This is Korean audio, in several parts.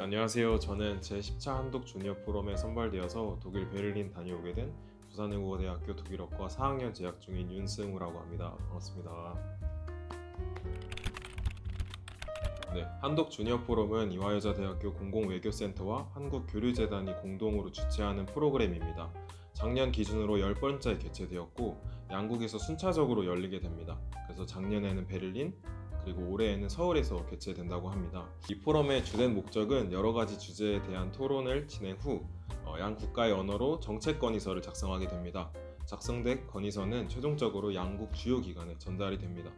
안녕하세요. 저는 제10차 한독 주니어 포럼에 선발되어서 독일 베를린 다녀오게 된 부산외국어대학교 독일어과 4학년 재학 중인 윤승우라고 합니다. 반갑습니다. 네, 한독 주니어 포럼은 이화여자대학교 공공외교센터와 한국교류재단이 공동으로 주최하는 프로그램입니다. 작년 기준으로 10번째 개최되었고 양국에서 순차적으로 열리게 됩니다. 그래서 작년에는 베를린, 그리고 올해에는 서울에서 개최된다고 합니다. 이 포럼의 주된 목적은 여러 가지 주제에 대한 토론을 진행 후 양 국가의 언어로 정책 건의서를 작성하게 됩니다. 작성된 건의서는 최종적으로 양국 주요 기관에 전달이 됩니다.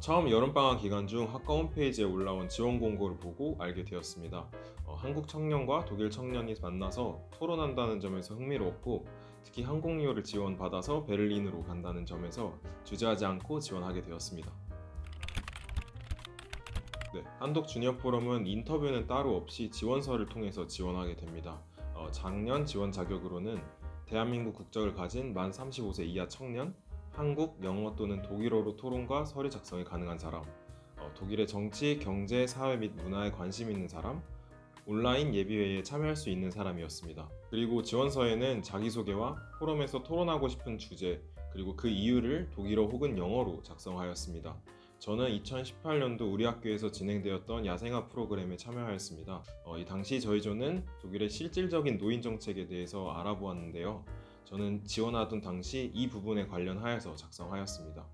처음 여름방학 기간 중 학과 홈페이지에 올라온 지원 공고를 보고 알게 되었습니다. 한국 청년과 독일 청년이 만나서 토론한다는 점에서 흥미로웠고, 특히 항공료를 지원받아서 베를린으로 간다는 점에서 주저하지 않고 지원하게 되었습니다. 네, 한독 주니어 포럼은 인터뷰는 따로 없이 지원서를 통해서 지원하게 됩니다. 작년 지원 자격으로는 대한민국 국적을 가진 만 35세 이하 청년, 한국, 영어 또는 독일어로 토론과 서류 작성이 가능한 사람, 독일의 정치, 경제, 사회 및 문화에 관심 있는 사람, 온라인 예비회의에 참여할 수 있는 사람이었습니다. 그리고 지원서에는 자기소개와 포럼에서 토론하고 싶은 주제, 그리고 그 이유를 독일어 혹은 영어로 작성하였습니다. 저는 2018년도 우리 학교에서 진행되었던 야생화 프로그램에 참여하였습니다. 이 당시 저희 조는 독일의 실질적인 노인 정책에 대해서 알아보았는데요. 저는 지원하던 당시 이 부분에 관련하여서 작성하였습니다.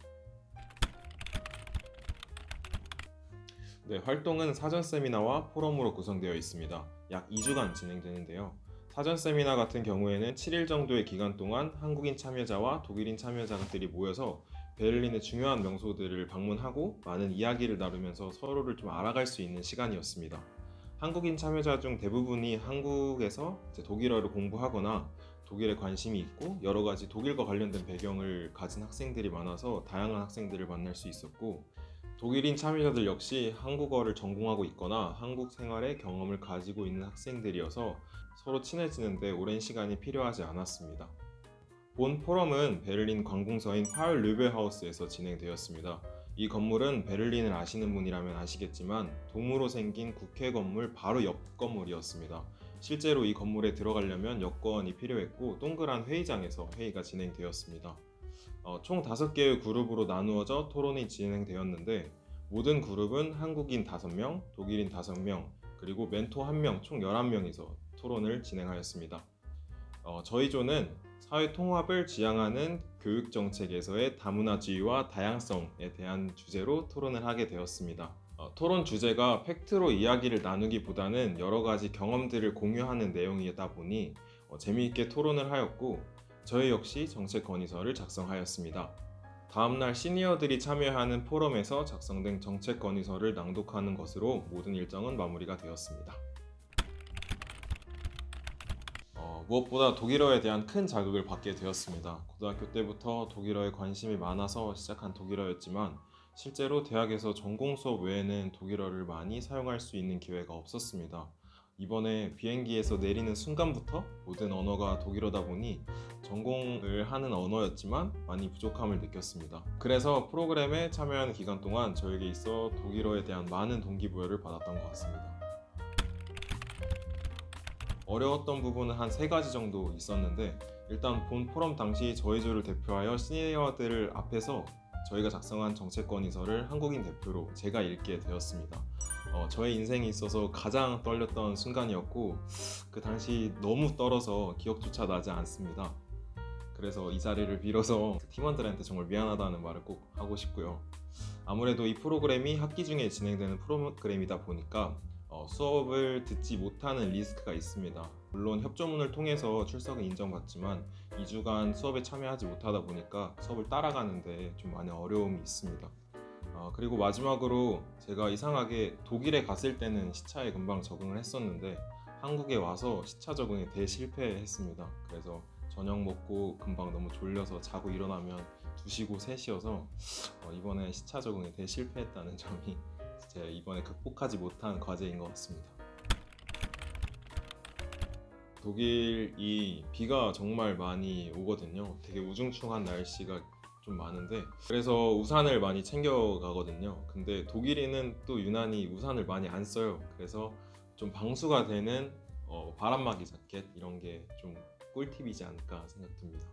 네, 활동은 사전 세미나와 포럼으로 구성되어 있습니다. 약 2주간 진행되는데요. 사전 세미나 같은 경우에는 7일 정도의 기간 동안 한국인 참여자와 독일인 참여자들이 모여서 베를린의 중요한 명소들을 방문하고 많은 이야기를 나누면서 서로를 좀 알아갈 수 있는 시간이었습니다. 한국인 참여자 중 대부분이 한국에서 독일어를 공부하거나 독일에 관심이 있고 여러 가지 독일과 관련된 배경을 가진 학생들이 많아서 다양한 학생들을 만날 수 있었고, 독일인 참여자들 역시 한국어를 전공하고 있거나 한국 생활의 경험을 가지고 있는 학생들이어서 서로 친해지는데 오랜 시간이 필요하지 않았습니다. 본 포럼은 베를린 관공서인 파울 르베하우스에서 진행되었습니다. 이 건물은 베를린을 아시는 분이라면 아시겠지만 동으로 생긴 국회 건물 바로 옆 건물이었습니다. 실제로 이 건물에 들어가려면 여권이 필요했고 동그란 회의장에서 회의가 진행되었습니다. 총 5개의 그룹으로 나누어져 토론이 진행되었는데, 모든 그룹은 한국인 5명, 독일인 5명, 그리고 멘토 1명 총 11명이서 토론을 진행하였습니다. 저희 조는 사회 통합을 지향하는 교육 정책에서의 다문화주의와 다양성에 대한 주제로 토론을 하게 되었습니다. 토론 주제가 팩트로 이야기를 나누기보다는 여러 가지 경험들을 공유하는 내용이다 보니 재미있게 토론을 하였고, 저희 역시 정책 건의서를 작성하였습니다. 다음날 시니어들이 참여하는 포럼에서 작성된 정책 건의서를 낭독하는 것으로 모든 일정은 마무리가 되었습니다. 무엇보다 독일어에 대한 큰 자극을 받게 되었습니다. 고등학교 때부터 독일어에 관심이 많아서 시작한 독일어였지만 실제로 대학에서 전공 수업 외에는 독일어를 많이 사용할 수 있는 기회가 없었습니다. 이번에 비행기에서 내리는 순간부터 모든 언어가 독일어다 보니 전공을 하는 언어였지만 많이 부족함을 느꼈습니다. 그래서 프로그램에 참여하는 기간 동안 저에게 있어 독일어에 대한 많은 동기부여를 받았던 것 같습니다. 어려웠던 부분은 한 3가지 정도 있었는데, 일단 본 포럼 당시 저희 조를 대표하여 시니어들 앞에서 저희가 작성한 정책 건의서를 한국인 대표로 제가 읽게 되었습니다. 저의 인생에 있어서 가장 떨렸던 순간이었고, 그 당시 너무 떨어서 기억조차 나지 않습니다. 그래서 이 자리를 빌어서 팀원들한테 정말 미안하다는 말을 꼭 하고 싶고요. 아무래도 이 프로그램이 학기 중에 진행되는 프로그램이다 보니까 수업을 듣지 못하는 리스크가 있습니다. 물론 협조문을 통해서 출석은 인정받지만 2주간 수업에 참여하지 못하다 보니까 수업을 따라가는데 좀 많이 어려움이 있습니다. 그리고 마지막으로 제가 이상하게 독일에 갔을 때는 시차에 금방 적응을 했었는데 한국에 와서 시차 적응에 대실패했습니다. 그래서 저녁 먹고 금방 너무 졸려서 자고 일어나면 2시고 3시여서 이번에 시차 적응에 대실패했다는 점이 제가 이번에 극복하지 못한 과제인 것 같습니다. 독일이 비가 정말 많이 오거든요. 되게 우중충한 날씨가 좀 많은데 그래서 우산을 많이 챙겨가거든요. 근데 독일인은 또 유난히 우산을 많이 안 써요. 그래서 좀 방수가 되는 바람막이 자켓 이런 게 좀 꿀팁이지 않을까 생각됩니다.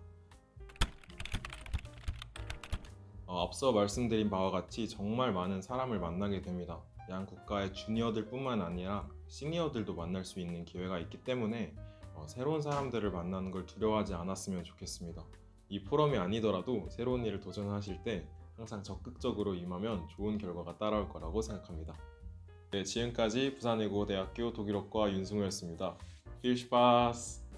앞서 말씀드린 바와 같이 정말 많은 사람을 만나게 됩니다. 양 국가의 주니어들뿐만 아니라 시니어들도 만날 수 있는 기회가 있기 때문에 새로운 사람들을 만나는 걸 두려워하지 않았으면 좋겠습니다. 이 포럼이 아니더라도 새로운 일을 도전하실 때 항상 적극적으로 임하면 좋은 결과가 따라올 거라고 생각합니다. 네, 지금까지 부산외국어대학교 독일어과 윤승우였습니다. Viel Spaß!